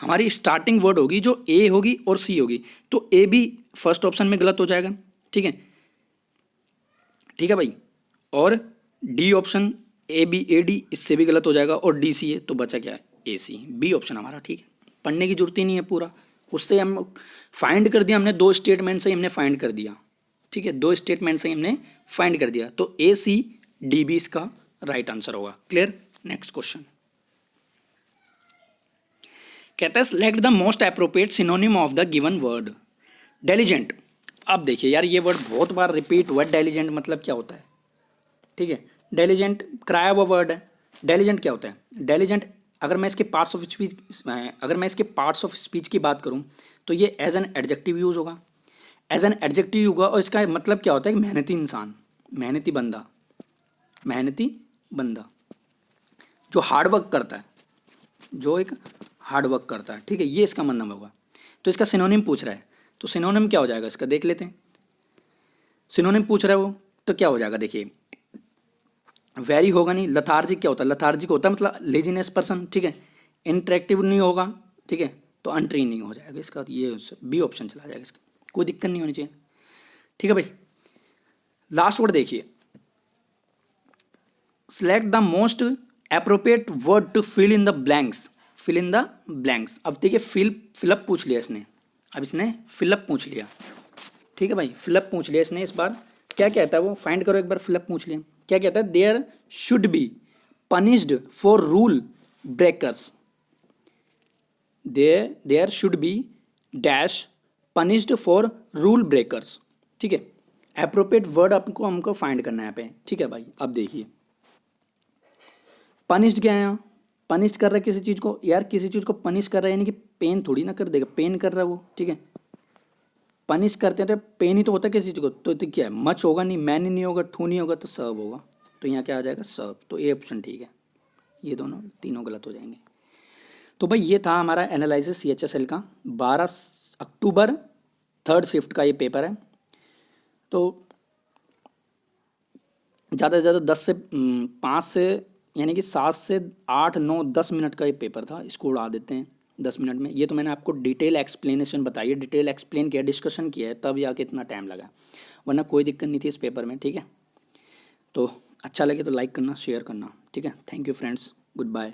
हमारी स्टार्टिंग वर्ड होगी जो ए होगी और सी होगी, तो ए भी फर्स्ट ऑप्शन में गलत हो जाएगा, ठीक है, ठीक है भाई। और D option A B A D इससे भी गलत हो जाएगा, और डी सी है, तो बचा क्या है, ए सी, बी ऑप्शन हमारा, ठीक है। पढ़ने की जरूरत ही नहीं है पूरा, उससे हम फाइंड कर दिया हमने, दो स्टेटमेंट से हमने फाइंड कर दिया, ठीक है, दो स्टेटमेंट से हमने फाइंड कर दिया, तो ए सी डी बी इसका राइट आंसर होगा। क्लियर। नेक्स्ट क्वेश्चन कहता है select the most appropriate synonym of the given word diligent. अब देखिए यार ये वर्ड बहुत बार रिपीट हुआ है, डेलीजेंट मतलब क्या होता है, ठीक है, डेलीजेंट कराया हुआ वर्ड है। डेलीजेंट क्या होता है, डेलीजेंट अगर मैं इसके पार्ट्स ऑफ स्पीच, अगर मैं इसके पार्ट्स ऑफ स्पीच की बात करूं तो ये एज एन एडजेक्टिव यूज होगा, एज एन एडजेक्टिव होगा, और इसका मतलब क्या होता है कि मेहनती इंसान, मेहनती बंदा, मेहनती बंदा जो हार्ड वर्क करता है, जो एक हार्ड वर्क करता है, ठीक है, ये इसका मतलब होगा। तो इसका सिनोनिम पूछ रहा है, तो सिनोनिम क्या हो जाएगा इसका, देख लेते हैं। सिनोनिम पूछ रहा है वो, तो क्या हो जाएगा, देखिए वेरी होगा नहीं, लथार्जिक क्या होता है, लथार्जिक होता है मतलब लेजीनेस पर्सन, ठीक है, इंटरेक्टिव नहीं होगा, ठीक है, तो अनट्रेनिंग हो जाएगा इसका, ये बी ऑप्शन चला जाएगा इसका, कोई दिक्कत नहीं होनी चाहिए, ठीक है भाई। लास्ट वर्ड देखिए, select the most appropriate word to fill in the blanks, fill in the blanks. अब देखिए फिलअप पूछ लिया इसने, अब इसने फिलअप पूछ लिया, ठीक है भाई, फिलअप पूछ लिया इसने। इस बार क्या कहता है वो, फाइंड करो एक बार, फिलअप पूछ लिया, क्या कहता है, there should be punished for rule breakers, there should be dash punished for rule breakers, ठीक है। अप्रोप्रिएट वर्ड आपको हमको फाइंड करना है यहाँ पे, ठीक है भाई। अब देखिए पनिश्ड क्या है यहाँ, पनिश कर रहा है किसी चीज़ को, यार किसी चीज़ को पनिश कर रहा है यानी कि पेन थोड़ी ना कर देगा, पेन कर रहा है वो, ठीक है, पनिश करते हैं पेन ही तो होता है किसी चीज़ को, तो क्या है, मच होगा नहीं, मैन ही नहीं होगा, ठू नहीं होगा, तो सर्व होगा, तो यहाँ क्या आ जाएगा, सर्व, तो ए ऑप्शन ठीक है, ये दोनों तीनों गलत हो जाएंगे। तो भाई ये था हमारा एनालिसिस CHSL का 12 अक्टूबर थर्ड शिफ्ट का ये पेपर है। तो ज़्यादा से ज़्यादा 10 से 5 से यानी कि 7 से 8 9 10 मिनट का ये पेपर था, इसको उड़ा देते हैं 10 मिनट में। ये तो मैंने आपको डिटेल एक्सप्लेनेशन बताई है, डिटेल एक्सप्लेन किया, डिस्कशन किया है, तब या कितना टाइम लगा, वरना कोई दिक्कत नहीं थी इस पेपर में, ठीक है। तो अच्छा लगे तो लाइक करना, शेयर करना, ठीक है। Thank you friends, good bye.